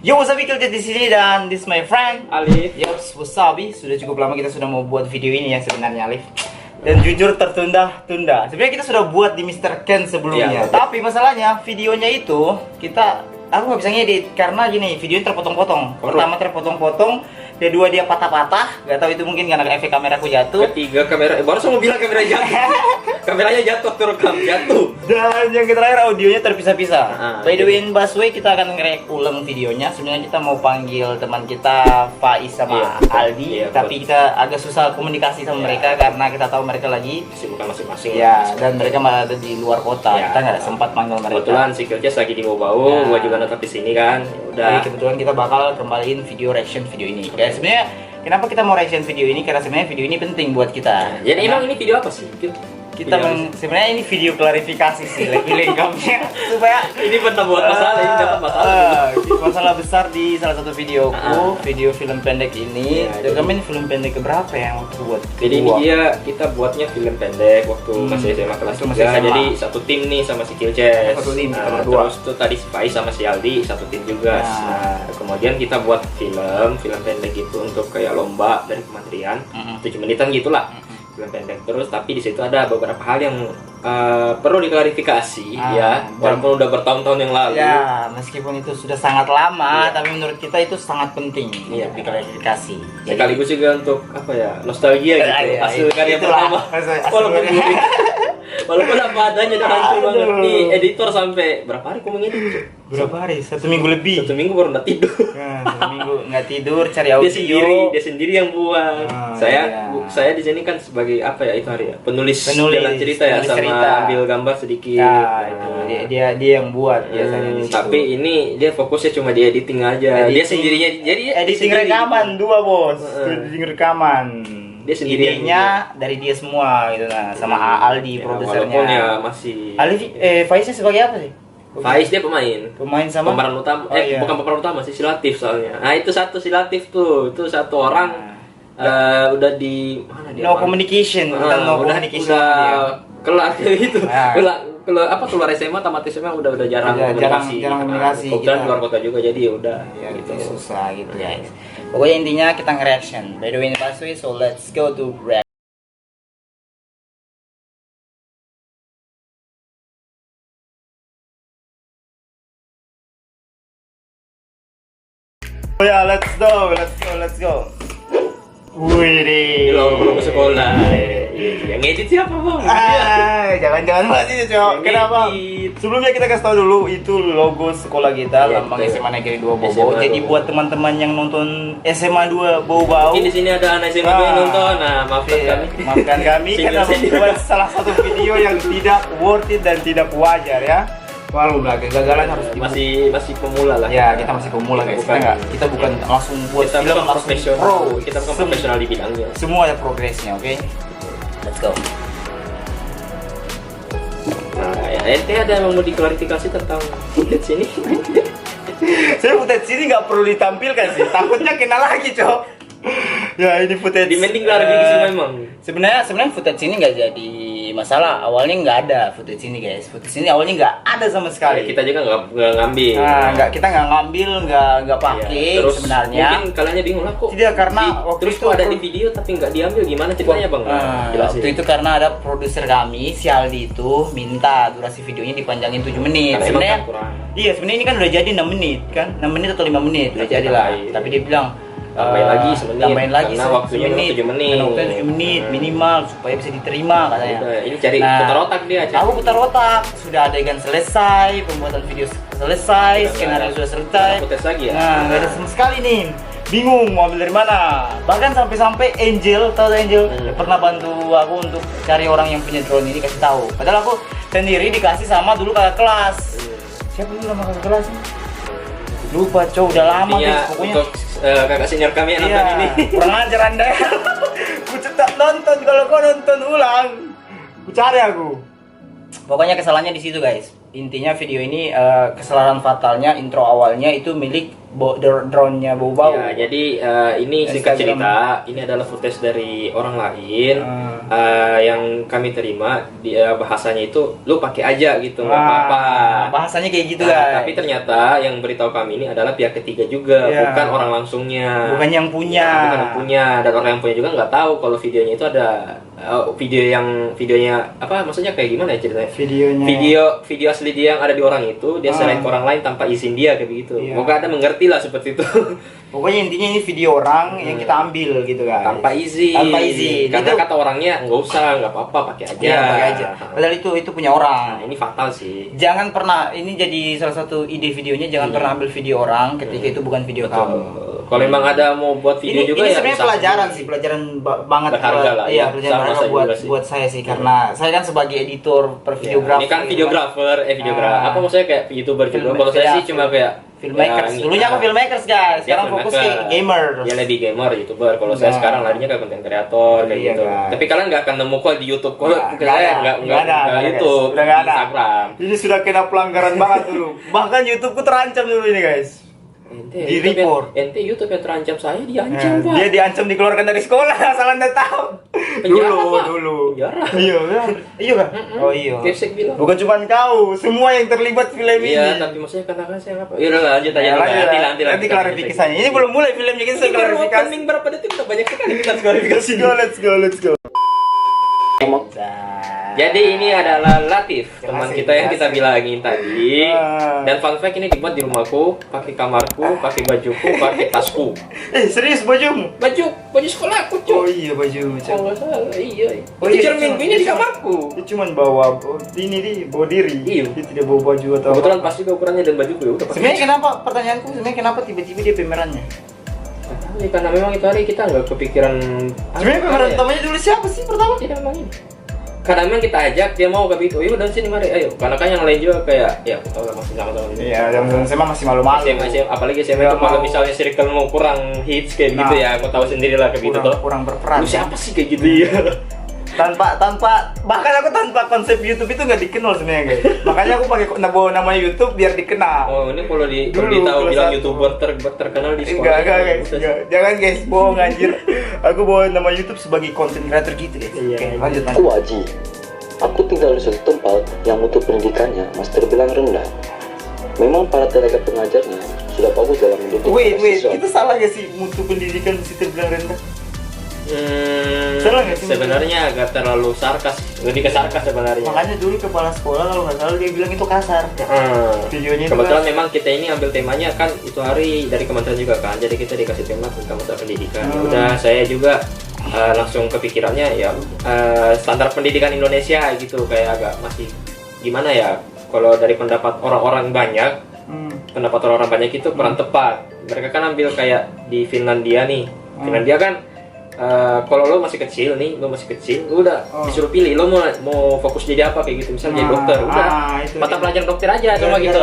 Yo, wasabi Kiljet di sini dan this my friend Alif. Yops, wasabi. Sudah cukup lama kita sudah mau buat video ini ya sebenarnya, Alif. Dan jujur tertunda-tunda. Sebenarnya kita sudah buat di Mr. Ken sebelumnya. Iya, tapi masalahnya videonya itu aku nggak bisa ngedit karena gini, videonya terpotong-potong. Pertama terpotong-potong, kedua dia patah-patah. Gak tahu itu mungkin karena efek kameraku jatuh. Ketiga kamera, baru saya mau bilang kamera jatuh. Kameranya jatuh rekam jatuh. Dan yang terakhir audionya terpisah-pisah. By the way, iya. in busway kita akan nge-react ulang videonya. Sebenarnya kita mau panggil teman kita Faiz sama Aldi, tapi kita agak susah komunikasi sama mereka karena kita tahu mereka lagi Kesibukan masing-masing. ya, dan mereka malah ada di luar kota. Kita nggak sempat panggil mereka. Kebetulan si Kiljes lagi di Bau-Bau, gua juga tetap di sini kan. Jadi kebetulan kita bakal kembaliin video reaction video ini. Kayak sebenarnya kenapa kita mau reaction video ini? Karena sebenarnya video ini penting buat kita. Jadi emang ini video apa sih? Kita sebenarnya ini video klarifikasi sih, lebih lengkapnya supaya Ini pernah buat masalah, ini dapat masalah besar di salah satu videoku, video film pendek ini. Iya, Kami ini film pendek keberapa yang waktu buat? Jadi ini kita buatnya film pendek waktu masih SMA kelas Waktu masih 3. SMA. Jadi satu tim nih sama si Kiljes. Satu tim, kita berdua. Terus tuh tadi si Faiz sama si Aldi satu tim juga. Nah, kemudian kita buat film pendek gitu untuk kayak lomba dari kementerian. 7 menitan gitulah. Film pendek terus, tapi di situ ada beberapa hal yang perlu diklarifikasi ya, walaupun udah bertahun-tahun yang lalu. Ya, meskipun itu sudah sangat lama, tapi menurut kita itu sangat penting untuk diklarifikasi. Sekaligus juga untuk apa ya, nostalgia gitu. Hasil karya pertama. Walaupun apa adanya udah hancur banget nih. Editor sampai berapa hari kamu ngedit? Berapa hari? 1 minggu lebih. 1 minggu baru nggak tidur. Nah, 1 minggu nggak tidur, cari audio. Dia sendiri yang buat. Saya di sini kan sebagai apa ya itu hari ya, penulis jalan cerita ya, sama cerita. Ambil gambar sedikit. Nah, itu dia yang buat biasanya di situ. Tapi ini dia fokusnya cuma di editing aja. Dia sendirinya, jadi editing rekaman 2 bos. Editing rekaman. Dia sendirinya dari dia semua gitu, nah sama Aldi produsernya. Walaupun ya masih Aldi Faiznya sebagai apa sih? Faiz dia pemain sama pemeran utama. Bukan pemeran utama sih, si Latif soalnya. Nah, itu satu si Latif tuh. Itu satu orang udah di mana dia? No communication, no communication. Udah kelar gitu. Keluar SMA, tamat SMA udah jarang komunikasi. Jarang komunikasi. Kebetulan keluar kota juga, jadi ya udah gitu. Susah gitu guys. Pokoknya intinya kita nge-reaction. By the way, ini Paswi, so let's go to react. Oh ya, let's go. Wih deh. Belum ke sekolah. Yang ngedit siapa bang? Jangan masih cok. Kenapa? Sebelumnya kita kasih tahu dulu itu logo sekolah kita, lambang SMA Negeri 2 Bau-Bau. Jadi buat teman-teman yang nonton SMA 2 Bau-Bau, di sini ada anak SMA 2 yang nonton. Nah, maafkan kami karena membuat salah satu video yang tidak worth it dan tidak wajar ya. Walau kegagalan harus masih pemula lah. Ya, kita masih pemula guys. Kita bukan langsung buat film langsung pro. Kita bukan profesional di bidangnya. Semua ada progresnya, oke? Let's go. Nah, ya, ente ada yang mau diklarifikasi tentang footage ini? Saya footage ini nggak perlu ditampilkan sih, takutnya kena lagi cok. Ya ini footage. Mending klarifikasi memang. Sebenarnya footage ini nggak jadi masalah. Awalnya nggak ada footage ini guys. Footage ini awalnya nggak ada sama sekali. Kita juga nggak ngambil. Nah, kita nggak ngambil, nggak pakai sebenarnya. Mungkin kalian bingung lah kok. Tidak, karena waktu itu ada di video tapi nggak diambil, gimana ceritanya bang? Waktu itu karena ada produser kami si Aldi itu minta durasi videonya dipanjangin 7 menit. Sebenarnya iya, sebenarnya ini kan udah jadi 6 menit kan, 6 menit atau 5 menit udah jadi lah. Tapi dia bilang tambahin lagi semenit, tambahin lagi karena waktunya 7 menit. Karena waktunya 7 menit minimal supaya bisa diterima katanya. Ini cari putar otak dia. Aku putar otak, sudah adegan selesai, pembuatan video selesai, skenario sudah selesai. Footage lagi ya. Nah, nggak ada sama sekali nih. Bingung mau ambil dari mana. Bahkan sampai Angel, tahu Angel? Pernah bantu aku untuk cari orang yang punya drone ini, kasih tahu. Padahal aku sendiri dikasih sama dulu kakak kelas. Siapa dulu nama kakak kelas? Lupa, cowok udah lama guys, pokoknya. Untuk kakak senior kami yang nonton ini. Kurang ajar Anda. Ku cetak nonton, kalau kau nonton ulang, ku cari aku. Pokoknya kesalahannya di situ guys. intinya video ini kesalahan fatalnya intro awalnya itu milik drone-nya Bau-Bau. Ya, jadi ini singkat cerita, ini adalah footage dari orang lain yang kami terima. Dia bahasanya itu lu pakai aja gitu, nggak apa-apa. Bahasanya kayak gitu Tapi ternyata yang beritahu kami ini adalah pihak ketiga juga, bukan orang langsungnya. Bukan yang punya. Bukan yang punya, dan orang yang punya juga nggak tahu kalau videonya itu ada videonya apa, maksudnya kayak gimana ya ceritanya? Video asli dia yang ada di orang itu dia selain ke orang lain tanpa izin dia kayak begitu. Moga Anda mengerti lah seperti itu. Pokoknya intinya ini video orang yang kita ambil gitu kan. Tanpa izin. Karena itu, kata orangnya nggak usah, nggak apa-apa, pakai aja. Pakai aja. Padahal itu punya orang. Nah, ini fatal sih. Jangan pernah, ini jadi salah satu ide videonya, jangan pernah ambil video orang ketika itu bukan video kamu. Kalau memang ada mau buat video juga ini ya. Ini sebenarnya pelajaran sih, pelajaran banget berharga lah. Iya, pelajaran berharga buat saya sih, karena saya kan sebagai editor per videografer. Ini kan videografer, apa maksudnya kayak YouTuber juga. Kalau saya sih cuma kayak filmmakers. Dulunya aku filmmakers guys, sekarang fokus ke gamer. Ya lebih gamer, YouTuber. Kalau saya sekarang larinya ke konten kreator kayak gitu. Tapi kalian nggak akan nemu kok di YouTube. Kalau saya nggak ada YouTube, udah nggak ada. Instagram. Ini sudah kena pelanggaran banget dulu. Bahkan YouTubeku terancam dulu ini guys. Di report. Ente YouTube yang terancam, saya diancam Pak. Dia diancam dikeluarkan dari sekolah, asal Anda tahu. Dulu. Iya kan? Oh iya. Kesek bilang. Bukan cuma kau, semua yang terlibat film ini. Iya, tapi maksudnya katakan saya apa? Ya udah lanjut aja. Nanti klarifikasinya. Ini belum mulai filmnya, kita klarifikasi. Opening berapa detik udah banyak sekali kita klarifikasi. Let's go. Jadi ini adalah Latif, teman kita yang kita bilangin tadi. Dan fun fact, ini dibuat di rumahku, pakai kamarku, pakai bajuku, pakai tasku. Serius bajumu? Baju sekolahku, cuy. Oh iya baju. Oh nggak salah, iya. Oh, itu cermin ini di kamarku. Dia cuma bawa bawa diri. Iya. Dia tidak bawa baju atau. Kebetulan pasti ukurannya dan bajuku ya udah. Sebenarnya kenapa tiba-tiba dia pemerannya? Ya, karena memang itu hari kita nggak kepikiran. Sebenarnya pemeran utamanya dulu siapa sih pertama? Tidak memang ini. Karena memang kita ajak, dia mau ke itu, yuk dan sini mari, ayo. Karena kan yang lain juga kayak, ya aku tahu lah masih sama-sama gitu. Iya, yang SMA masih malu-malu. Apalagi SMA itu kalau misalnya circle mau kurang hits kayak gitu ya, aku tahu sendiri lah kayak gitu tuh. Kurang berperan. Lu siapa sih kayak gitu ya? Bahkan aku tanpa konsep YouTube itu nggak dikenal sebenarnya guys. Makanya aku pakai bawa nama YouTube biar dikenal. Oh ini kalau ditahu bilang YouTuber terkenal di sekolah. Enggak guys, jangan guys, bohong anjir. Aku bawa nama YouTube sebagai content creator gitu guys. Oke, lanjut. Aku Aji. Aku tinggal di suatu tempat yang mutu pendidikannya masih terbilang rendah. Memang para tenaga pengajarnya sudah bagus dalam mendidik. Wait, itu salah gak sih mutu pendidikan masih terbilang rendah? Salah nggak sih? Sebenarnya agak terlalu sarkas, lebih ke sarkas sebenarnya. Makanya dulu kepala sekolah kalau nggak salah dia bilang itu kasar. Videonya kebetulan memang kita ini ambil temanya kan itu hari dari kementerian juga kan, jadi kita dikasih tema tentang mata pendidikan. Udah saya juga langsung kepikirannya ya standar pendidikan Indonesia gitu, kayak agak masih gimana ya, kalau dari pendapat orang-orang banyak, pendapat orang-orang banyak itu kurang tepat. Mereka kan ambil kayak di Finlandia nih. Finlandia kan kalau lo masih kecil, lu udah disuruh pilih lo mau fokus jadi apa kayak gitu, misalnya jadi dokter, udah mata pelajaran dokter aja cuma gitu.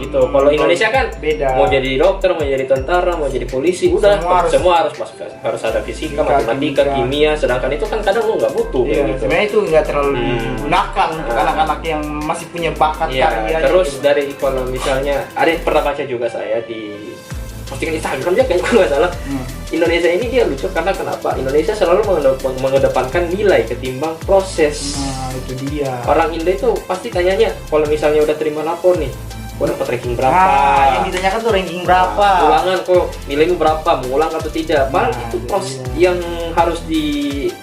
Gitu. Kalau Indonesia kan beda. Mau jadi dokter, mau jadi tentara, mau jadi polisi, udah semua harus ada fisika, matematika, kimia, sedangkan itu kan kadang lo nggak butuh kayak gitu. Sebenarnya itu nggak terlalu digunakan untuk anak-anak yang masih punya bakat karya. Terus dari kalau misalnya ada pernah baca juga saya di postingan Instagram dia kayaknya kalau nggak salah, Indonesia ini dia lucu karena kenapa? Indonesia selalu mengedepankan nilai ketimbang proses. Nah, itu dia. Orang Indo itu pasti tanyanya kalau misalnya udah terima lapor nih, kok dapat ranking berapa? Yang ditanyakan tuh ranking berapa? Ulangan kok nilaimu berapa? Mengulang atau tidak? Padahal itu proses yang harus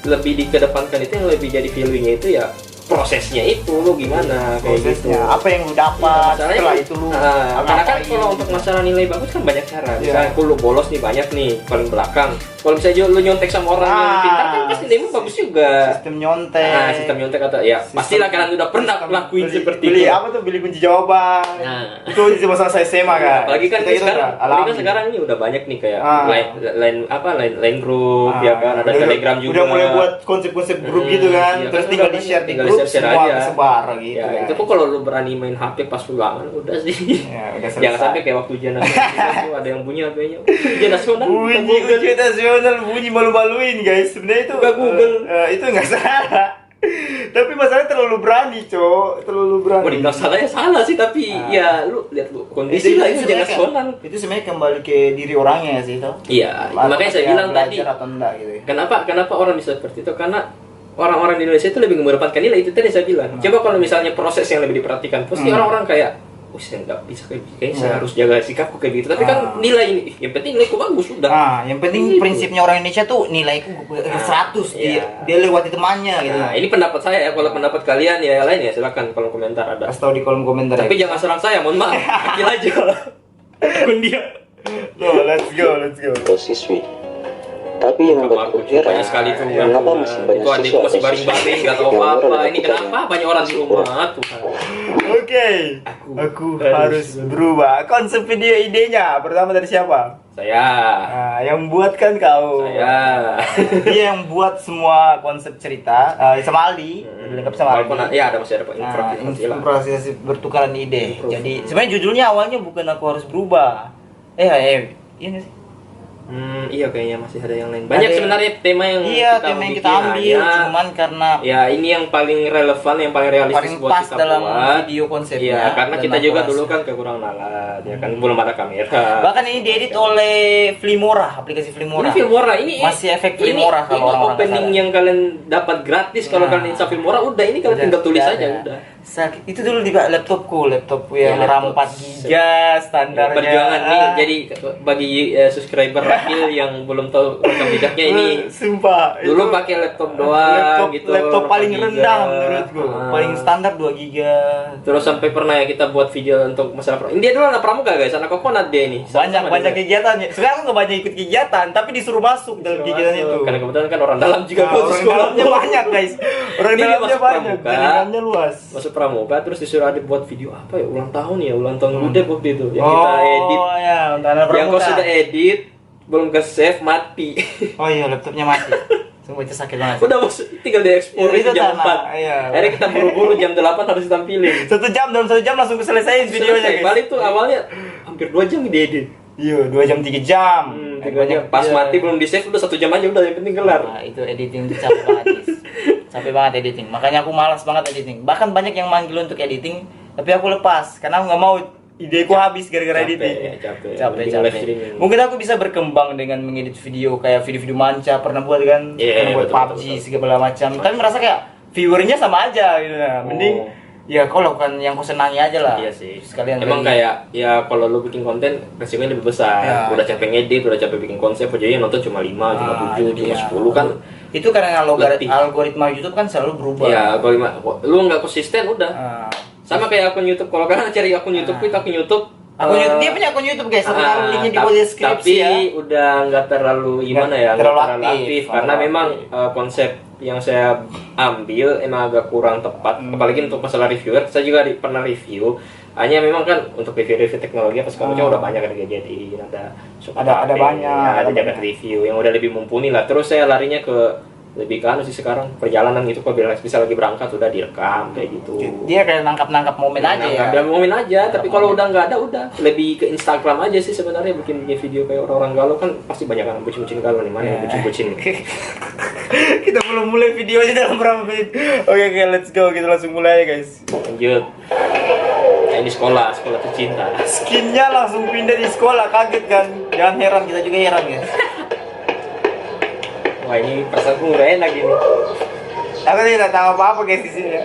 lebih dikedepankan, itu yang lebih jadi value-nya itu ya prosesnya itu lo gimana kayak gitu, apa yang lu dapat setelah itu lu karena kan kalau untuk masalah nilai bagus kan banyak cara. Misalnya lu bolos nih banyak nih paling belakang, kalau misalnya lu nyontek sama orang yang pintar kan pasti nilaimu bagus juga. Sistem nyontek atau ya pastilah kalian udah pernah lakuin seperti itu. Beli kunci jawaban. Itu di masa saya SMA kan. Apalagi kan sekarang ini udah banyak nih kayak line group ya kan, ada Telegram juga. Udah mulai buat konsep-konsep grup gitu kan. Terus tinggal di-share di grup, semua kesebar gitu. Ya, itu kok kalau lu berani main HP pas ulangan udah sih. Ya, udah selesai. Jangan sampai kayak waktu ujian nasional ada yang bunyi HP-nya. Ujian nasional. Ujian nasional bunyi malu-maluin guys. Sebenarnya itu Google. Itu nggak salah. Tapi masalahnya terlalu berani, Cok. Terlalu berani. Oh, dibilang salah ya salah sih, tapi ya lu lihat lu kondisi lah itu jangan sonan. Itu sebenarnya kembali ke diri orangnya sih, toh. Iya, makanya saya bilang tadi. Atau enggak, gitu. Kenapa orang bisa seperti itu? Karena orang-orang di Indonesia itu lebih mengedepankan nilai, itu tadi saya bilang. Coba kalau misalnya proses yang lebih diperhatikan, pasti orang-orang kayak saya nggak bisa kayak gini, kayaknya saya harus jaga sikapku kayak gitu. Tapi kan nilai ini, yang penting nilaiku bagus sudah. Yang penting prinsipnya orang Indonesia tuh nilaiku 100, dia lewati temannya gitu. Nah, ini pendapat saya ya. Kalau pendapat kalian ya lain ya silakan kolom komentar ada. Kasih tahu di kolom komentar. Tapi jangan serang saya, mohon maaf. Akil aja. Akun dia. No, let's go. Atau siswi. Tapi yang membuat aku heran, banyak sekali tuh. mengapa masih banyak itu adikku siswa masih atau baring-baring siswi nggak tahu yang apa-apa. murah Ini kenapa banyak orang di rumah Tuhan. Oke. Aku harus berubah. Konsep video idenya pertama dari siapa? Saya. Nah, yang buat kan kau. Saya. Dia yang buat semua konsep cerita sama Aldi. Lengkap sama Walaupun Aldi. ya ada masih ada Nah, improvisasi lah. improvisasi bertukaran ide. Jadi sebenarnya judulnya awalnya bukan aku harus berubah. Iya nggak sih? Iya kayaknya masih ada yang lain. Banyak Ada sebenarnya tema yang tema yang kita ambil, hanya- cuman karena ya ini yang paling relevan, yang paling realistis paling buat pas kita dalam buat. video konsepnya. Iya, karena dan kita aku juga rasa. dulu kan kekurangan alat, ya kan belum ada kamera. Bahkan ini diedit oleh Filmora, aplikasi Filmora. Ini Filmora, ini Masih efek Filmora kalau ini orang-orang opening nggak yang kalian dapat gratis kalau kalian install Filmora udah ini kalian tinggal tulis aja udah. Itu dulu di laptopku yang Ya, RAM laptop. 4 GB standarnya. Perjuangan nih, jadi bagi subscriber Rakil yang belum tahu rekam jejaknya ini sumpah dulu pakai laptop doang gitu. laptop paling 4 rendah giga. menurutku. Paling standar 2 GB. Terus sampai pernah ya kita buat video untuk masalah pramuka. Dia dulu anak pramuka guys, anak kokonat dia ini. Banyak kegiatannya. Sebenarnya aku nggak banyak ikut kegiatan, tapi disuruh masuk dalam kegiatan itu. Karena kebetulan kan orang dalam juga Nah, orang dalamnya banyak guys. Orang Ini dalamnya masuk banyak. pramuka. Jaringannya luas. Masuk pramuka terus disuruh ada buat video apa ya, ulang tahun Udep waktu itu yang kita edit. Oh ya, untuk anak Yang kau pramuka. sudah edit belum ke save mati. Oh iya, laptopnya mati. Sungguh itu sakit banget. Udah tinggal diekspor Itu itu jam tanah, 4. iya. Akhirnya kita buru-buru jam 8 harus ditampilin. 1 jam, dalam 1 jam langsung selesai videonya guys. Balik tuh awalnya hampir 2 jam diedit. Iya, 2 jam 3 jam. 3 jam. Pas mati belum di save udah 1 jam aja udah yang penting kelar. Nah, itu editing itu capek banget guys. Capek banget editing. Makanya aku malas banget editing. Bahkan banyak yang manggil untuk editing, tapi aku lepas karena aku nggak mau ideku habis gara-gara Capek, editing. ya, capek. Capek. Mending live streaming. Mungkin aku bisa berkembang dengan mengedit video kayak video-video manca pernah buat kan, Iya, pernah buat betul, PUBG betul. segala macam. Tapi merasa kayak viewernya sama aja gitu nah. Mending ya kau lakukan yang kau senangi aja lah. Iya sih. Sekalian Emang dari- kayak ya kalau lu bikin konten resikonya lebih besar. Ya. Udah capek ngedit, udah capek bikin konsep, jadi yang nonton cuma 5, cuma 7, itu cuma dia. 10 kan. Itu karena Letih. algoritma YouTube kan selalu berubah. Ya, kalau lu nggak konsisten udah. Ah. Sama kayak akun YouTube. Kalau kalian cari akun YouTube, itu akun YouTube. Akun YouTube, dia punya akun YouTube guys, aku taruh linknya di bawah deskripsi tapi ya. udah nggak terlalu gimana ya, nggak terlalu terlalu aktif. aktif karena memang konsep yang saya ambil emang agak kurang tepat, apalagi untuk masalah reviewer. Saya juga pernah review, hanya memang kan untuk review teknologi apa segala macam udah banyak ada gadgetin, Ada banyak, ada ada jaket banyak. review yang udah lebih mumpuni lah. Terus saya larinya ke lebih ke anu sih sekarang perjalanan gitu, kalau bisa lagi berangkat udah direkam kayak gitu. Dia kayak nangkap momen aja ya. Ngambil momen aja, tapi kalau udah nggak ada udah lebih ke Instagram aja sih sebenarnya, bikin video kayak orang-orang galau kan pasti banyak kan bucin-bucin galau nih, mana yang bucin-bucin. Kita belum mulai videonya dalam berapa menit. Oke, let's go, kita langsung mulai ya guys. Lanjut. Nah, ini sekolah tercinta. Skinnya langsung pindah di sekolah, kaget kan? Jangan heran, kita juga heran ya. Wah, ini perasaanku udah enak ini. Aku tidak tahu apa-apa guys di sini ya.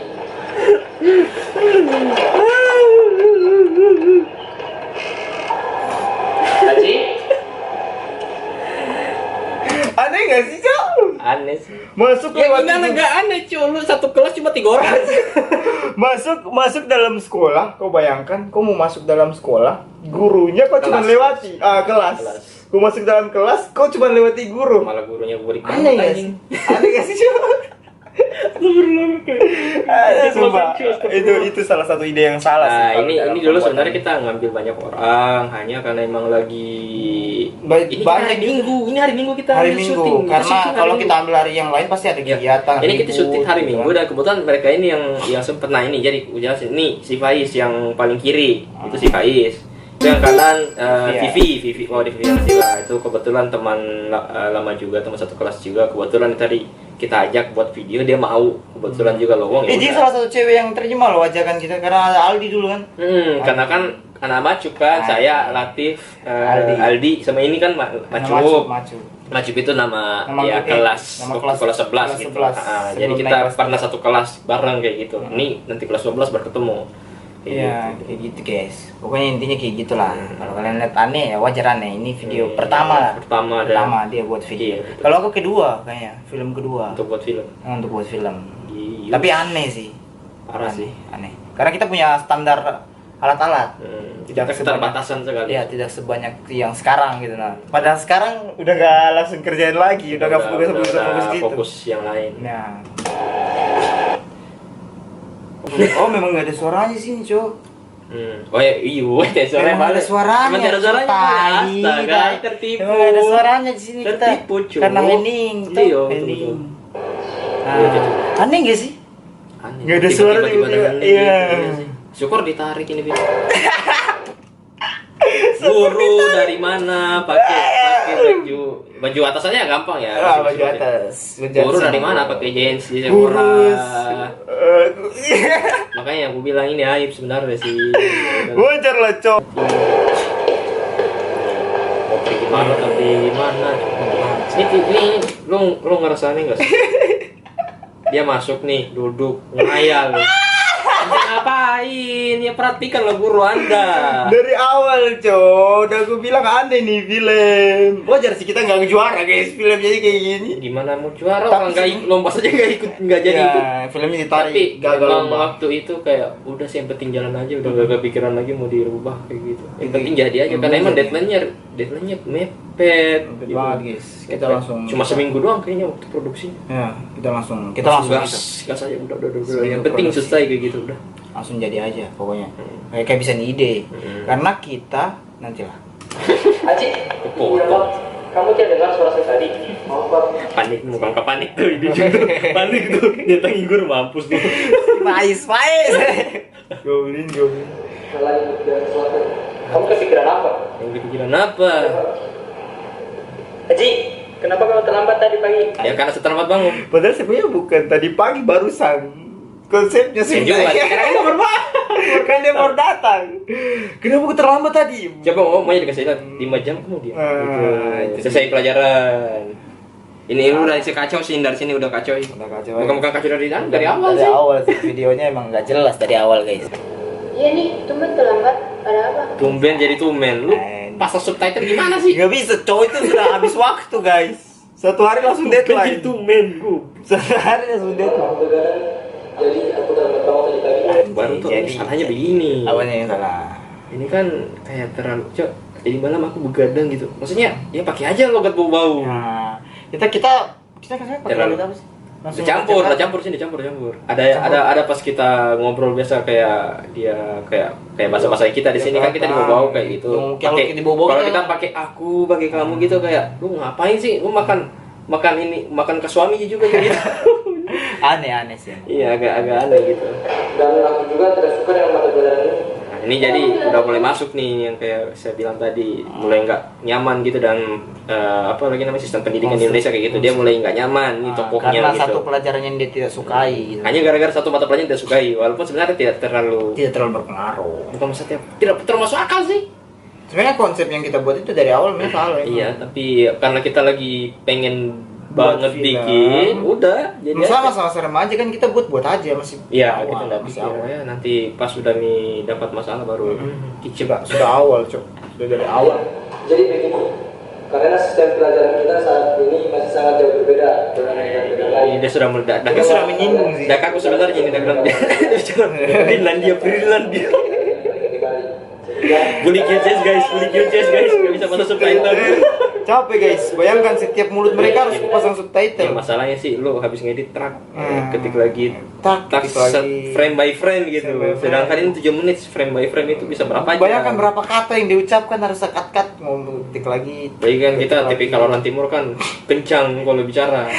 Aji? Aneh gak sih, Cok? Aneh sih. Masuk Ya lewat gimana itu. nggak aneh cuy, lu satu kelas cuma 3 orang. Masuk dalam sekolah, kau bayangkan, kau mau masuk dalam sekolah, gurunya kau cuma Kelas. lewati kelas. Kau masuk dalam kelas, kau cuma lewati guru. Malah gurunya gue Aneh gak sih? Aneh gak sih, Cok? Sumpah, itu salah satu ide yang salah sih. Nah, kalau ini dalam dulu pembuatan. sebenarnya kita ngambil banyak orang hanya karena emang lagi ini banyak hari Minggu, ini hari Minggu kita hari ambil Minggu syuting. Kita karena syuting hari kalau Minggu. kita ambil hari yang lain pasti ada Ya, kegiatan. ini kita syuting hari gitu Minggu kan. dan kebetulan mereka ini yang sempet. Nah ini jadi jelasin nih si Faiz yang paling kiri itu si Faiz. Itu yang kanan Vivi. Oh di Vivi lah itu kebetulan teman lama juga, teman satu kelas juga. Kebetulan tadi kita ajak buat video, dia mau. Kebetulan juga lowong ya Dia udah. salah satu cewek yang terjemah loh ajakan kita karena ada Aldi dulu kan. Karena kan anak Macup kan, saya Latif, Aldi sama ini kan Macup. Macup itu nama ya kelas nama kelas 11 gitu. 11. Jadi Sebelum kita naik kelas pernah satu kelas bareng kayak gitu. Ini nanti kelas 12 baru ketemu. Kayak Iya, gitu. kayak gitu guys. Pokoknya intinya kayak gitulah. Kalau kalian lihat aneh ya wajar aneh. Ini video pertama lah. Pertama Dia buat video. Iya, betul. Kalau aku kedua kayaknya, film kedua. untuk buat film. Untuk buat film. Iya. Tapi aneh sih. Parah sih. Aneh. Karena kita punya standar alat-alat. Kita keterbatasan sekali. Iya, tidak sebanyak yang sekarang gitu nah. Padahal sekarang udah gak langsung kerjain lagi, udah gak fokus gitu. Fokus yang lain. Nah. Oh, memang gak ada suaranya sini, Cok. Oh ya, iya, suaranya Memang ada suaranya. Emang ada suaranya. Tai, Astaga, tai. tertipu. Memang ada suaranya di sini kita. Tertipu, Cok. Karena hening, Iya, betul, hening. betul. Nah, Iya, betul. aneh gak sih? Aneh. Nggak ada suara Tiba-tiba tiba-tiba. ada Iya. sih. Syukur ditarik ini video. Guru dari mana? Pakai baju atas aja gampang ya. Baju atas. Guru dari mana? Pakai jeans di Kurus. sekolah. Makanya aku bilang ini aib sebenarnya sih. Wajar lah, Cok. Mau pergi gimana tapi gimana? Ini lu ngerasain nggak sih? Dia masuk nih, duduk, ngayal. Anda ngapain? Ya perhatikanlah guru Anda. Dari awal, Cok. Udah aku bilang aneh nih film. Wajar sih kita nggak juara guys, film jadi kayak gini. Gimana mau juara? Tapi Orang nggak sih- ikut lomba saja nggak jadi ikut. Filmnya ditarik. Tapi gagal memang lomba. waktu itu kayak udah sih yang penting jalan aja, udah gak kepikiran lagi mau dirubah kayak gitu. Yang penting jadi aja karena emang deadline-nya mepet. Mepet gitu. banget, guys. Kita langsung cuma seminggu doang kayaknya waktu produksinya. Ya, kita langsung gas aja udah. Seminggu Yang penting produksi. selesai kayak gitu udah. langsung jadi aja pokoknya. Kayak bisa ide. Karena kita nantilah. Aji, Kepotong. kamu tidak dengar suara saya tadi? Maaf Pak. Panik muka panik tuh ini juga. Panik tuh datangi guru mampus tuh. Pais. Goblin. Selain dari selatan, kamu kepikiran apa? Yang kepikiran apa? Aji, kenapa kamu terlambat tadi pagi? Ya karena seterlambat bangun. Padahal sebenarnya bukan tadi pagi barusan. Konsepnya Ya juga, sebenarnya. sekarang dia baru Kan dia baru datang. Kenapa aku terlambat tadi? Coba maunya dikasih lihat 5 jam kemudian. Itu Selesai pelajaran. Ini lu udah kacau sih dari sini udah kacau. Udah kacau. Bukan kacau dari awal Dari sih. awal sih videonya emang nggak jelas dari awal guys. Iya nih, tumben terlambat. Ada apa? Tumben jadi tumben. Lu pasang subtitle gimana sih? Nggak bisa, cowok itu sudah habis waktu guys. Satu hari langsung deadline. Tumben gua. Satu hari langsung deadline. Jadi aku terlambat bangun tadi pagi. Baru tuh salahnya begini. Awalnya yang salah. Ini kan kayak terlalu jadi malam aku begadang gitu. Maksudnya ya pakai aja logat bau-bau. Nah, kita kan pakai Terlalu- logat apa sih? Dicampur sini dicampur. Ada pas kita ngobrol biasa kayak dia kayak bahasa kita di sini kan kita dibawa kayak gitu. Kalau Pakai- kita dibawa-bawa kalau kita- kita pakai aku, pakai kamu gitu kayak lu ngapain sih? Lu makan ke suami juga kayak gitu. Aneh sih. Iya agak aneh gitu. Dan aku juga tidak suka dengan mata pelajaran ini. Nah, ini jadi udah mulai masuk nih yang kayak saya bilang tadi, mulai nggak nyaman gitu dan apa lagi namanya sistem pendidikan di Indonesia kayak gitu, dia mulai nggak nyaman nih tokohnya Karena gitu. satu pelajaran yang dia tidak sukai gitu. Hanya gara-gara satu mata pelajaran tidak sukai, walaupun sebenarnya tidak terlalu berpengaruh. bukan maksudnya tidak termasuk akal sih. Sebenarnya konsep yang kita buat itu dari awal memang salah. Iya, tapi karena kita lagi pengen Buat banget film. bikin, udah jadi aja. sama aja kan kita buat aja masih. Iya, awal, kita nggak masih pikir awal. ya nanti pas sudah nih dapat masalah baru kicip. Sudah awal, Cok. Sudah dari awal. Jadi begini, karena sistem pelajaran kita saat ini masih sangat jauh berbeda dengan negara lain. Dia sudah meledak. Dia sudah menyinggung sih. Dak aku sebenarnya ini dia bilang dia bicara Finlandia. Bully QCS guys, nggak bisa masuk subtitle. Capek guys, bayangkan setiap mulut mereka harus pasang Ya, subtitle. masalahnya sih lo habis ngedit track, ketik lagi Ketik lagi. frame by frame gitu. Frame by frame. Sedangkan ini 7 menit frame by frame itu bisa berapa jam? Bayangkan berapa kata yang diucapkan harus cut mau ketik lagi. Baik kan kita tipikal orang timur kan kencang kalau bicara.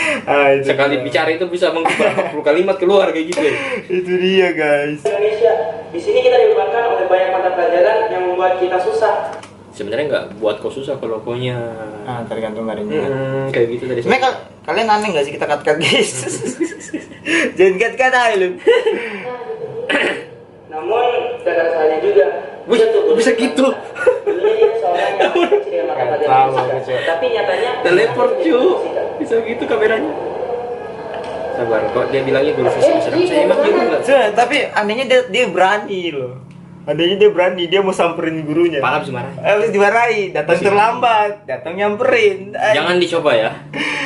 Sekali bicara itu bisa berapa puluh kalimat keluar kayak gitu. Itu dia guys. Indonesia, di sini kita dibebankan oleh banyak mata pelajaran yang membuat kita susah. sebenarnya nggak buat kau susah kalau logonya. Tergantung adanya. Kayak gitu tadi. Sebenarnya kalian aneh nggak sih kita cut guys? Jangan cut aja lu. Namun kadang salahnya juga. Wih, bisa gitu. Dulunya dia seorang yang kecil yang matematika fisika. Tapi nyatanya Teleport cu, bisa gitu kameranya. Sabar, kok dia bilangnya guru fisika serem. Saya emang gitu nggak? Tapi anehnya dia berani loh. Adanya dia berani, dia mau samperin gurunya. Pala bisa marah. Habis dimarahi, datang terlambat, datang nyamperin. Jangan dicoba ya.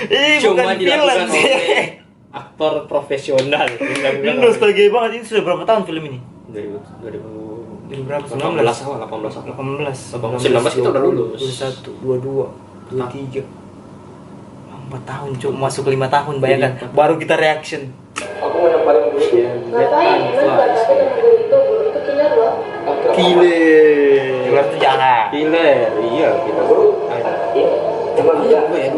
Ih, Cuma bukan film dilakukan sih. oleh aktor profesional. Ini nostalgia banget, ini sudah berapa tahun film ini? 2000 berapa? 18 awal, 18 awal. 18. 19 kita udah lulus. 21, 22, 23. 4 tahun, cuk, masuk 5 tahun, bayangkan. Baru kita reaction. aku mau yang paling dulu ya. Ngapain? Emang buat apa yang guru itu killer loh. Killer tuh jahat. Killer, iya kita Guru. Cuma dia Dia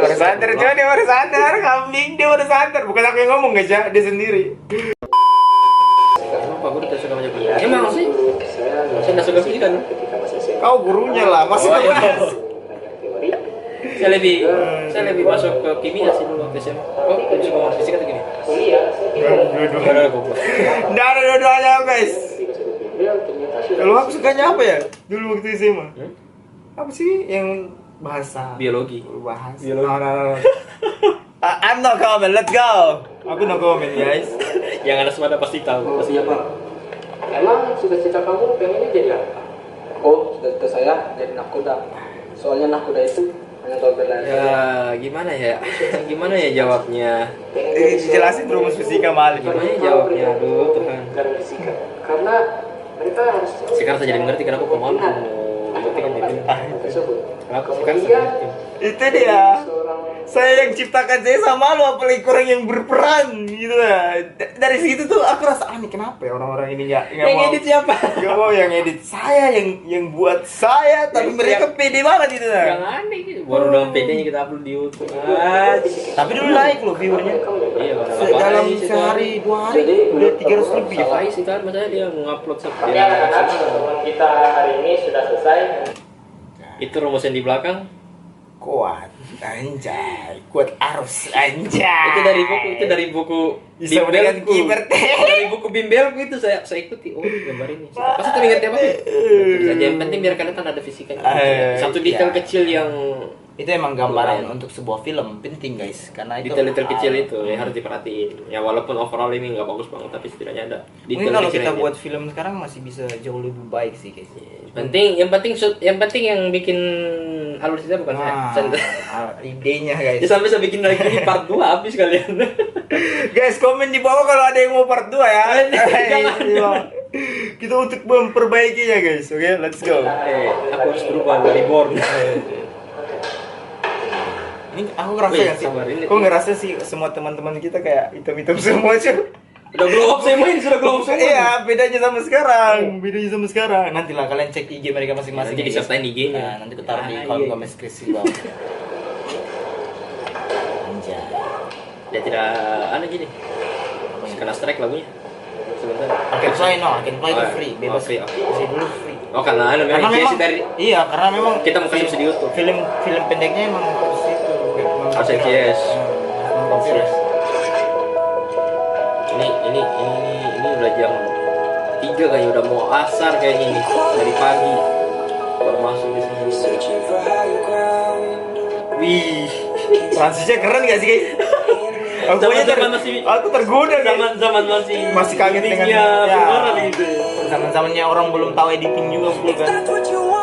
baru sadar, coba dia baru sadar, kambing dia baru sadar. Bukan aku yang ngomong guys ya, dia sendiri. Kenapa gue tidak suka baca fisika? Emang sih? Saya nggak suka fisika kan? ketika masih SMA. Kau gurunya lah, masuk Oh, iya. kelas. Teori. Saya lebih masuk ke kimia sih dulu waktu SMA. Kok lebih suka ngomong fisika atau kimia? Kuliah, saya bingung. Enggak ada goblok. Nggak ada dua-duanya guys. Ketika sudah bimbel, ternyata sudah Kalau aku sukanya apa ya? Dulu waktu SMA. Hmm? Apa sih yang bahasa? Biologi. Bahasa. Biologi. No. I'm not comment, let's go. Aku no comment guys. Yang ada semua pasti tahu. Pasti apa? Emang cita-cita kamu pengennya jadi apa? Oh, cita-cita saya jadi nakoda. Soalnya nakoda itu hanya tahu berlari. Ya, gimana ya? Gimana ya jawabnya? Jelasin rumus fisika Malik. Gimana ya jawabnya? Aduh, Tuhan. Karena fisika. Karena mereka harus Sekarang saya jadi mengerti kenapa kau mampu. Berarti kan dia bilang. tersebut. Kenapa sekarang saya mengerti? Itu dia. Seorang Saya yang ciptakan saya sama lu, apalagi kurang yang berperan gitu ya. Dari situ tuh aku rasa aneh, kenapa ya orang-orang ini nggak Yang mau edit siapa? nggak mau yang edit saya, yang buat saya, tapi Yang mereka pede banget gitu Yang ya. aneh gitu. Baru dengan PD-nya kita upload di YouTube. Ah, Tapi dulu naik loh viewernya. iya, Dalam sehari 2 hari udah 300 lebih. Salah sih kan, maksudnya dia ngupload satu Oke anak-anak, pertemuan kita hari ini sudah selesai. Itu rumus yang di belakang. Kuat, anjay, kuat arus, anjay. Itu dari buku Bisa dengan bimbelku. kiper teh. Dari buku bimbelku itu saya ikuti. Oh, gambar ini. Pasti tapi ngerti apa? Saja yang penting biar kalian ada fisikanya. Satu detail iya. kecil yang Itu emang gambaran untuk sebuah film penting guys, karena itu detail-detail kecil itu yang harus diperhatiin. Ya walaupun overall ini nggak bagus banget, tapi setidaknya ada mungkin detail kalau kecil kita yang buat film sekarang masih bisa jauh lebih baik sih guys. yang penting yang bikin alur cerita bukan saya. Idenya Ya, guys. sampai saya bikin lagi ini part 2 habis kalian. Guys, komen di bawah kalau ada yang mau part 2 ya. Jangan. Kita untuk memperbaikinya guys. Oke, let's go. Aku harus berubah dari born. Ini aku ngerasa Wih, gak sih? sabar, ini- Aku ngerasa sih semua teman-teman kita kayak hitam-hitam semua cuy. Udah glow up semua ini, sudah glow up semua. Iya, bedanya sama sekarang. Bedanya sama sekarang. Nantilah kalian cek IG mereka masing-masing. Nanti ya, guys. disertain IG-nya. Nah, nanti aku taruh di Ah, kolom iya. komen deskripsi di bawah. Anjay. Dia tidak aneh gini. Kena strike lagunya. Sebentar. Akan play no, akan play itu Oh, free, oh, bebas. free, oke. Masih dulu free. Oh, karena memang Karena memang dari iya, karena memang Kita mau kasih di YouTube. Film pendeknya emang harus itu. Harus CS. CS. Ini udah jam 3 kayaknya, udah mau asar kayaknya ini dari pagi baru masuk di sini. Wih, Transisinya keren gak sih guys? Zaman masih- aku tergoda guys. zaman Masih kaget dengan filmeran gitu. Zaman-zamannya orang belum tahu editing juga bukan.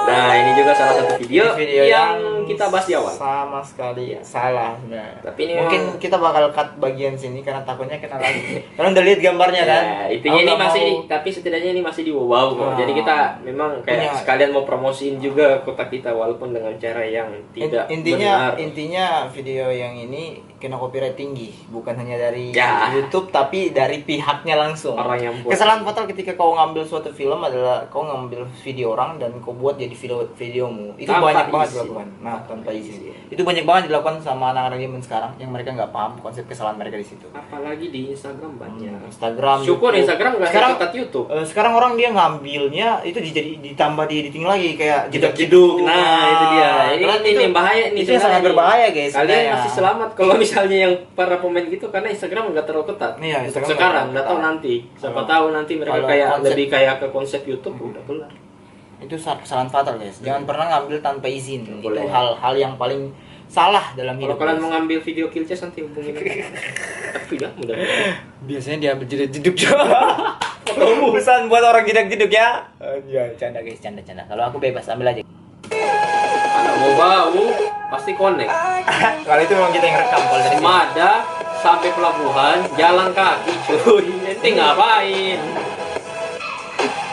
Nah, ini juga salah satu video, Video yang kita bahas di awal. Sama sekali salah. Nah, Tapi ini mungkin memang- kita bakal cut bagian sini karena takutnya kena lagi. Karena udah lihat gambarnya kan. Ya, intinya Aku ini nggak masih mau- tapi setidaknya ini masih di wow kok. Nah. Jadi kita memang kayak Punya- sekalian mau promosiin juga kota kita walaupun dengan cara yang tidak intinya benar. intinya video yang ini kena copyright tinggi, bukan hanya dari Ya. YouTube tapi dari pihaknya langsung. Orang yang buat. Kesalahan fatal ketika kau ngambil suatu film adalah kau ngambil video orang dan kau buat jadi videomu. Itu Tanpa banyak banget izin. dilakukan. Nah, tanpa izin. Itu banyak banget dilakukan sama anak-anak zaman sekarang yang mereka nggak paham konsep kesalahan mereka di situ. Apalagi di Instagram banyak. Instagram. Syukur YouTube. Instagram nggak Sekarang seketat YouTube. sekarang orang dia ngambilnya itu ditambah di editing lagi kayak Jeduk-jeduk. Nah, itu dia. Kalian Ini yang bahaya nih. Itu yang sangat sebenarnya. berbahaya guys. Kalian sebenarnya. masih selamat kalau misalnya yang para pemain gitu karena Instagram nggak terlalu ketat. Iya, Untuk Instagram sekarang nggak nggak tahu ketat. nanti. Siapa Kalau- tahu nanti mereka kalau kayak konsep- lebih kayak ke konsep YouTube udah kelar. Itu kesalahan fatal guys. Jangan pernah ngambil tanpa izin. Boleh. Itu hal yang paling salah dalam Kalau hidup. kalian guys. mau ngambil video kill chest nanti hubungin aku. Tapi ya mudah. Biasanya dia jeduk juga. Pesan buat orang jeduk ya. Iya, canda guys, canda. Kalau aku bebas ambil aja. Anak mau bau pasti connect. Kalau itu memang kita yang rekam kalau dari sini. Mada sampai pelabuhan jalan kaki cuy. Ente ngapain?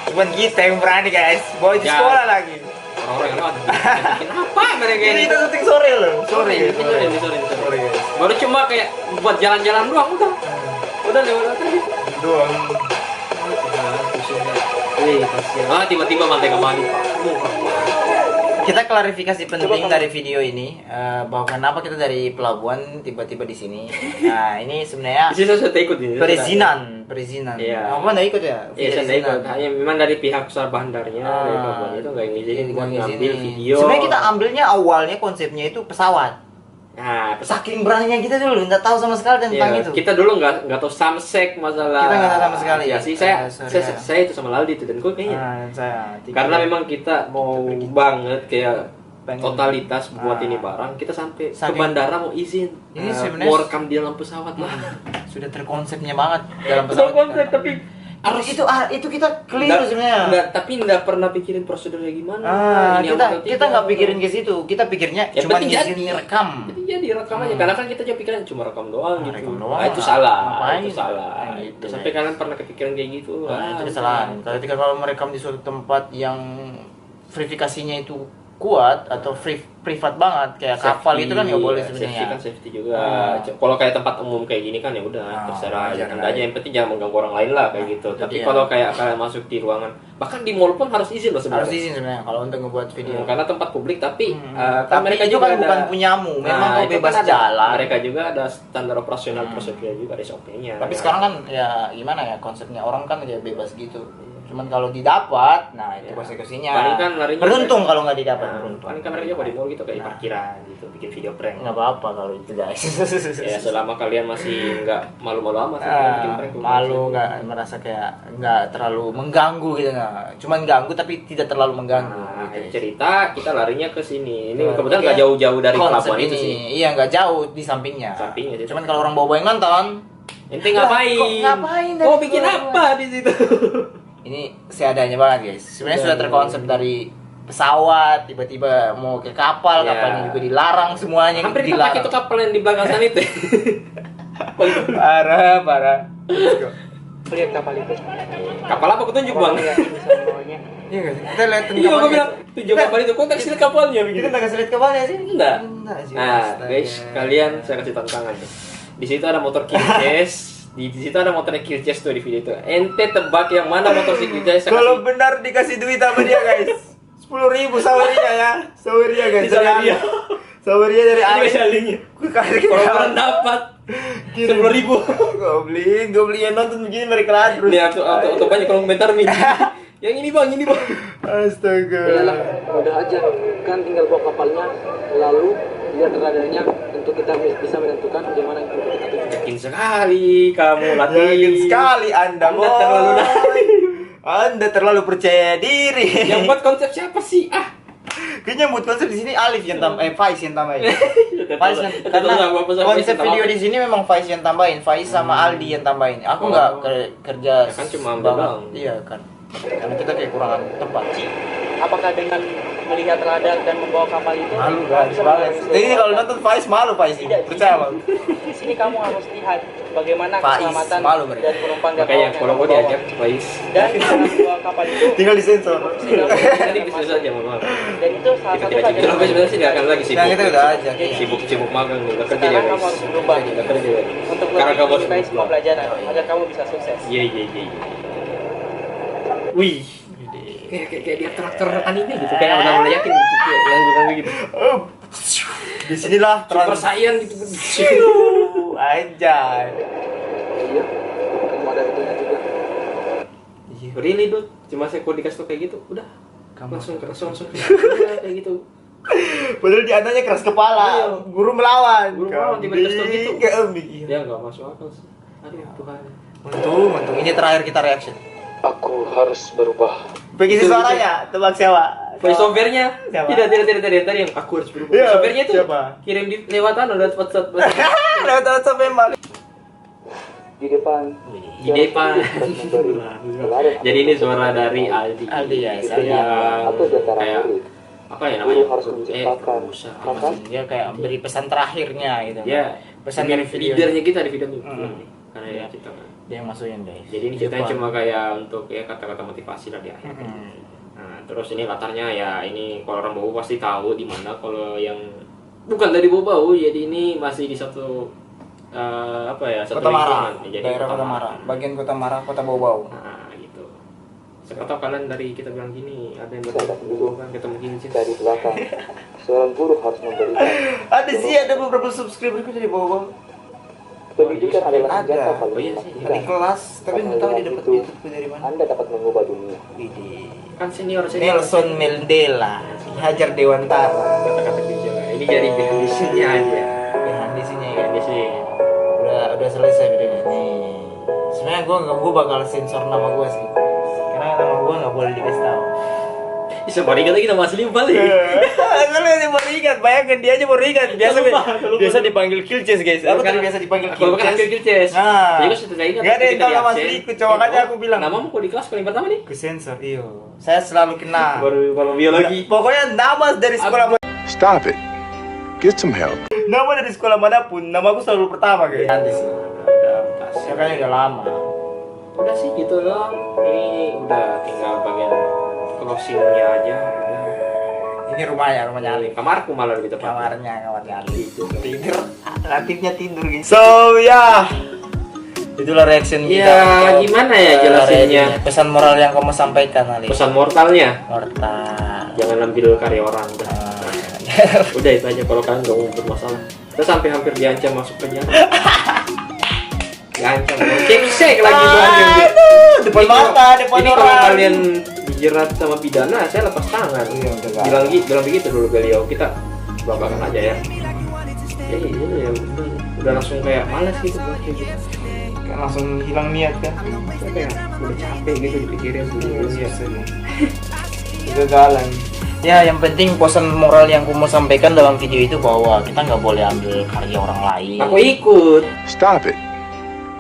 Cuman kita yang berani guys. Bawa di Ya. sekolah lagi. Orang-orang yang lewat bikin apa mereka Ini ini? kita syuting sore loh. Sore guys. Baru cuma kayak buat jalan-jalan doang udah. Udah lewat aja. Doang. Kasihan. Ah, tiba-tiba mantai kemana Pak? Kita klarifikasi penting dari video ini bahwa kenapa kita dari pelabuhan tiba-tiba di sini. Nah, ini sebenarnya Di sini saya ikut ini. perizinan. Iya. Apa enggak ikut ya? Iya, saya nggak ikut. Hanya memang dari pihak besar bandarnya, dari pelabuhan itu nggak ngizinin buat ngambil video. Sebenarnya kita ambilnya awalnya konsepnya itu pesawat. Nah, Saking beraninya kita dulu nggak tahu sama sekali tentang iya, itu. kita dulu nggak tahu samsek masalah. Kita nggak tahu sama sekali. Ya sih saya, Sorry, ya. saya itu sama Laldi itu dan gue kayaknya. Saya Karena memang kita mau banget kayak Pengen. totalitas buat Ah. ini barang, kita sampai ke Saking- bandara mau izin. Ini sebenarnya- mau rekam di dalam pesawat lah. sudah terkonsepnya banget dalam pesawat. Konsep tapi Itu kita keliru sebenarnya. tapi nggak pernah pikirin prosedurnya gimana. Ini kita apa, kita tidak. nggak pikirin ke situ. Kita pikirnya Ya, cuma penting izin jadi. rekam. Jadi jadi rekam aja, karena kan kita juga pikiran cuma rekam doang gitu. rekam doang. Ah, itu salah. Ngapain? Itu salah. Nah, gitu, Sampai guys. kalian pernah kepikiran kayak gitu. Nah, itu kesalahan. Ketika kalau merekam di suatu tempat yang verifikasinya itu kuat atau privat banget kayak kapal itu kan nggak boleh Safety sebenarnya. kan safety juga. Ah. Kalau kayak tempat umum kayak gini kan ya udah Ah, terserah aja wajar Anda aja, yang penting jangan mengganggu orang lain lah kayak gitu. Tapi iya. kalau kayak kalian masuk di ruangan, bahkan di mall pun harus izin loh Harus sebenarnya. izin sebenarnya kalau untuk ngebuat video. Karena tempat publik tapi kan Tapi mereka itu juga kan ada- bukan punyamu. Memang Nah, kau itu bebas kan ada- jalan. Mereka juga ada standar operasional prosedur juga ada SOP-nya. Tapi sekarang kan ya gimana ya konsepnya orang kan ya bebas gitu. Cuman kalau didapat, nah itu Ya. konsekuensinya. Paling kan larinya beruntung kalau nggak didapat Nah, beruntung. paling kan mereka juga di mall gitu kayak parkiran gitu, bikin video prank. Nggak apa-apa kalau itu guys. Ya selama kalian masih nggak malu-malu amat sih kalian bikin prank. Malu nggak merasa kayak nggak terlalu mengganggu gitu nggak. Cuman ganggu tapi tidak terlalu mengganggu. Nah, gitu. cerita kita larinya ke sini. Ini Nah, kebetulan iya. nggak jauh-jauh dari Konsep pelabuhan itu ini. sih. Iya nggak jauh di sampingnya. Sampingnya sih. Cuman kalau orang bawa yang nonton, Ente ngapain? Kok ngapain dari Oh bikin pelabuhan? apa di situ? ini seadanya banget guys. Sebenarnya Iya, sudah iya, terkonsep dari pesawat, tiba-tiba mau ke kapal, Iya. kapalnya juga dilarang semuanya Hampir kita dilarang. pakai itu kapal yang di belakang sana itu. Parah. Lihat kapal itu. Kapal apa kutunjuk bang? Lihat tulisan bawahnya. Iya guys, kita lihat Iya gue bilang tujuh kapal itu. Kok kasih kapalnya Kita begitu? nggak kasih lihat kapalnya sih? Enggak. Enggak sih. Nah astaga. guys, kalian saya kasih tantangan nih. Di situ ada motor kill chase. Di situ ada motor kill chase tuh di video itu. Ente tebak yang mana motor kill chase? Saya Kalau kasih. benar dikasih duit sama dia guys, 10.000 saweria ya, saweria guys. Di saweria. Saweria dari Ini Ali. alinya. Gue kasih Kalau kalian dapat 10.000. gue beli yang nonton begini mereka lah terus. Nih atau banyak kalau komentar nih. Yang ini bang, ini bang. Astaga. Udahlah, mudah aja. Kan tinggal bawa kapalnya, lalu lihat radarnya untuk kita bisa menentukan bagaimana yang perlu kita tuju. Yakin sekali kamu latih. Yakin sekali Anda terlalu naif. Anda terlalu percaya diri. Yang buat konsep siapa sih? Ah. Kayaknya buat konsep di sini Alif yang Faiz yang tambahin. Faiz yang, Tetap karena sama apa sama konsep Faiz video sama. di sini memang Faiz yang tambahin, Faiz sama Aldi yang tambahin. Aku nggak kerja. Ya kan cuma ambil banget. doang. Iya kan. Karena kita kekurangan tempat. Apakah dengan melihat radar dan membawa kapal itu. Malu kamu guys bisa banget. mengambil Ini sebuah kalau nonton Faiz malu Faiz ini. Tidak, Percaya bang. di sini kamu harus lihat bagaimana Faiz, keselamatan malu mereka. dari penumpang dan Makanya awak kalau yang mau membawa. diajak Faiz, Dan dalam sebuah kapal itu Tinggal disensor. tidak boleh nanti bisa masuk. saja mohon maaf. Dan itu salah Kita satu tidak pelajaran tapi sebenarnya sih dia akan lagi sibuk. Nah kita udah aja. Sibuk magang nih, nggak kerja dia Sekarang kamu guys. harus berubah Nggak kerja dia. untuk Karena lebih kamu harus menyukai semua berubah. pelajaran agar kamu bisa sukses. Iya. Wih. Kayak di aktor anime gitu, kayak benar-benar yakin gitu, kayak yang bilang gitu. Di sinilah Super Saiyan gitu. Anjay. Iya, kamu ada itunya juga. Really dude, cuma saya kalau dikasih tau kayak gitu, udah Kamu langsung udah, kayak gitu. Padahal di anaknya keras kepala. Iya. Guru melawan. Guru melawan, tiba-tiba stop gitu. Kambing. Ya nggak masuk akal sih. Aduh Tuhan. Untung. Ini terakhir kita reaction. Aku harus berubah. Begitu suaranya, tebak siapa? Voice over-nya Siapa? tidak tadi yang aku harus berubah. Iya, Voice over-nya itu siapa? kirim di lewat WhatsApp. Lewat WhatsApp memang. Di depan. Di depan. Jadi ini suara dari Aldi. Aldi, ya, Yang Atau di antara kayak murid. apa ya namanya? Guru harus menciptakan usah. kakak. Dia kayak beri pesan terakhirnya gitu. Ya, Pesan dari video. leadernya kita di video itu. Karena Iya. ya kita kan. Dia yang masukin guys. Jadi ini ceritanya cuma kayak untuk ya kata-kata motivasi lah di akhir. Nah, terus ini latarnya ya ini kalau orang Bau pasti tahu di mana. Kalau yang bukan dari Bau, jadi ini masih di satu apa ya? Satu Kota Mara. lingkungan. Jadi Daerah Kota Mara. Bagian Kota Mara, Kota Bau-Bau. Nah, gitu. Siapa tahu kalian dari kita bilang gini, ada yang Saya berbual kan ketemu gini sih. Dari belakang. Seorang guru harus memberikan. Ada sih ada beberapa subscriberku dari Bau-Bau. Pendidikan adalah Ada. senjata paling Oh iya sih. Di mematikan. kelas, tapi Karena nggak tahu dia dengan dapat itu, YouTube dari mana. Anda dapat mengubah dunia. Widih. Kan senior Nelson Mandela, Hajar Dewantara. kata-kata dia. Ini jadi definisinya aja. Yang di sini ya. Di sini. Udah selesai videonya nih. Sebenarnya gue bakal sensor nama gue sih. Karena nama gue nggak boleh dikasih tahu. Bisa barikan lagi nama asli balik. Soalnya dia baru ingat, bayangkan dia aja baru ingat. Biasa dipanggil Kilces guys. Aku tadi biasa dipanggil Kalau bukan Kilces. Kilces. Nah. Jadi aku sudah ingat. Nggak ada yang ketika tahu di nama absen. asliku, coba makanya aku bilang. Namamu kok di kelas paling pertama nih? Ke sensor, iyo. Saya selalu kena. Baru kalau biologi. Pokoknya nama dari sekolah Stop it. Get some help. nama dari sekolah manapun, nama aku selalu pertama guys. Nanti sih. Udah tas. Ya kayaknya udah lama. Udah sih gitu doang. Ini udah tinggal bagian closingnya aja. Ini rumahnya Alif. Kamarku malah lebih tepat. Kamarnya Alif. Tidur, relatifnya tidur guys. So ya, itulah reaction kita. Ya gimana ya jelasinnya? Pesan moral yang kamu sampaikan Alif. Pesan mortalnya, Mortal. jangan ambil karya orang. Udah. Udah itu aja kalau kalian nggak mau bermasalah. Terus sampai hampir diancam masuk penjara. Diancam. Cek lagi tuh anjing. Depan mata, depan Ini kalau orang. kalian dijerat sama pidana, saya lepas tangan. Iya, udah nggak Bilang begitu dulu beliau. Kita babakan aja ya. Ya, udah langsung kayak malas gitu buat kayak gitu. Kan langsung hilang niat kan. Kayak udah capek gitu dipikirin dulu. Iya, kegagalan. Ya, yang penting pesan moral yang aku mau sampaikan dalam video itu bahwa kita nggak boleh ambil karya orang lain. Aku ikut. Stop it.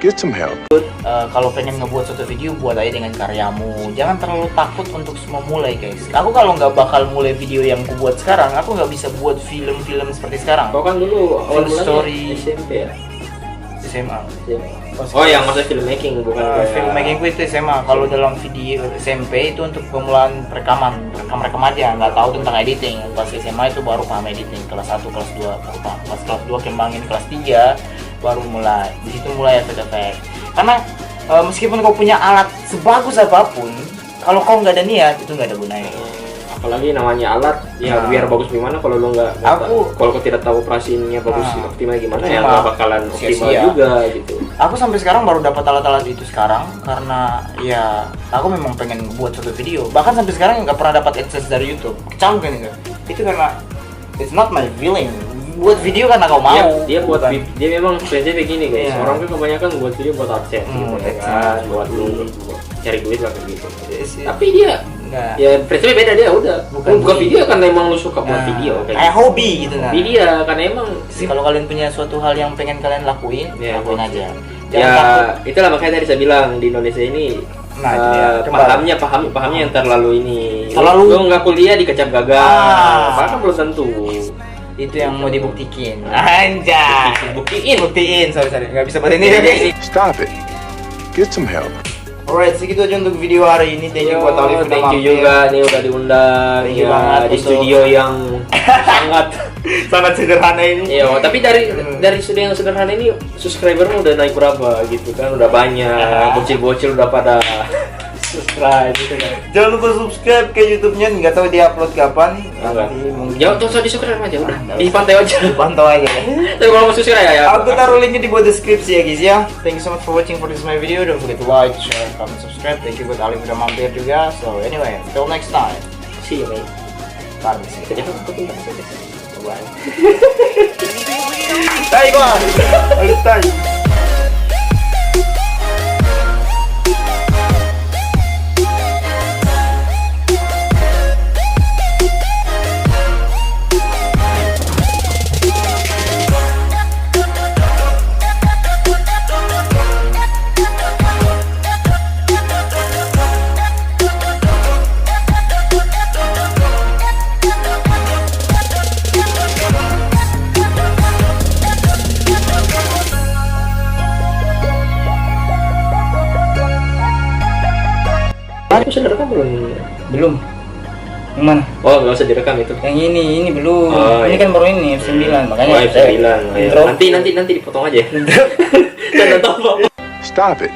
Get some help. Kalau pengen ngebuat suatu video, buat aja dengan karyamu. Jangan terlalu takut untuk memulai guys. Aku kalau nggak bakal mulai video yang aku buat sekarang, aku nggak bisa buat film-film seperti sekarang. Kau kan dulu awal mulanya story. SMP ya? SMA. Oh yang maksudnya filmmaking bukan kayak- Filmmaking itu SMA. Kalau dalam video SMP itu untuk pemulaan rekam aja, nggak tahu tentang editing. Pas SMA itu baru paham editing. Kelas 1, kelas 2 baru paham. Pas kelas 2 kembangin kelas 3 baru mulai. Di situ mulai efek-efek. Karena meskipun kau punya alat sebagus apapun, kalau kau nggak ada niat itu nggak ada gunanya. apalagi namanya alat ya Nah. biar bagus gimana kalau lo nggak kalau kau tidak tahu operasinya bagus Nah. optimal gimana ya Optimal. nggak bakalan optimal Sia-sia. juga gitu. Aku sampai sekarang baru dapat alat-alat itu sekarang karena ya aku memang pengen buat suatu video. Bahkan sampai sekarang nggak pernah dapat access dari YouTube. Kecam kan itu? Itu karena it's not my feeling. Buat video karena kau mau. Dia buat bukan. dia memang prinsipnya begini guys. Iya. Orang kan kebanyakan buat video buat AdSense gitu ya kan, buat lu cari duit lah kayak gitu. Tapi dia Nggak. ya prinsipnya beda dia udah Bukan bukan gitu. video karena emang lu suka buat Nah, video kayak gitu. hobi gitu nah. Hobi dia karena emang Kalau kalian punya suatu hal yang pengen kalian lakuin, Ya, lakuin aja. Jangan ya takut. itulah makanya tadi saya bilang di Indonesia ini Nah, itu dia. Coba. pahamnya yang terlalu ini. Terlalu- Lu nggak kuliah dikecap gagal. Ah. Bahkan belum tentu. Itu yang mau dibuktikin. Anjay. Buktiin. Sorry. Nggak bisa bahasa ini ya, guys. Stop it. Get some help. Alright, segitu aja untuk video hari ini. Thank you buat Alif udah Thank you mampir. juga nih udah diundang. Thank you Ya, banget di untuk- studio yang sangat Sangat sederhana ini. iya, tapi dari studio yang sederhana ini subscribermu udah naik berapa gitu kan? Udah banyak. Bocil-bocil udah pada subscribe gitu kan. Jangan lupa subscribe ke YouTube-nya. Nggak tahu dia upload kapan. Nanti mungkin Jangan tuh di subscribe aja udah. Dipantau aja. pantau aja ya. Tapi kalau mau subscribe ya. Aku taruh linknya di bawah deskripsi ya guys ya. Thank you so much for watching for this my video. Don't forget to like, share, comment, subscribe. Thank you buat Alif udah mampir juga. So anyway, till next time. See you, man. Taruh di sini. Kerja aku pintar. Bye. Tai gua. Alif tai. Aku sudah rekam belum? Belum. Yang mana? Oh, nggak usah direkam itu. Yang ini belum. Oh, Ini iya. kan baru ini F9 makanya. Oh, F9. Oh, iya. Intro. Nanti dipotong aja. Saya nggak tahu apa. Stop it.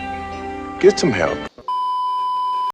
Get some help.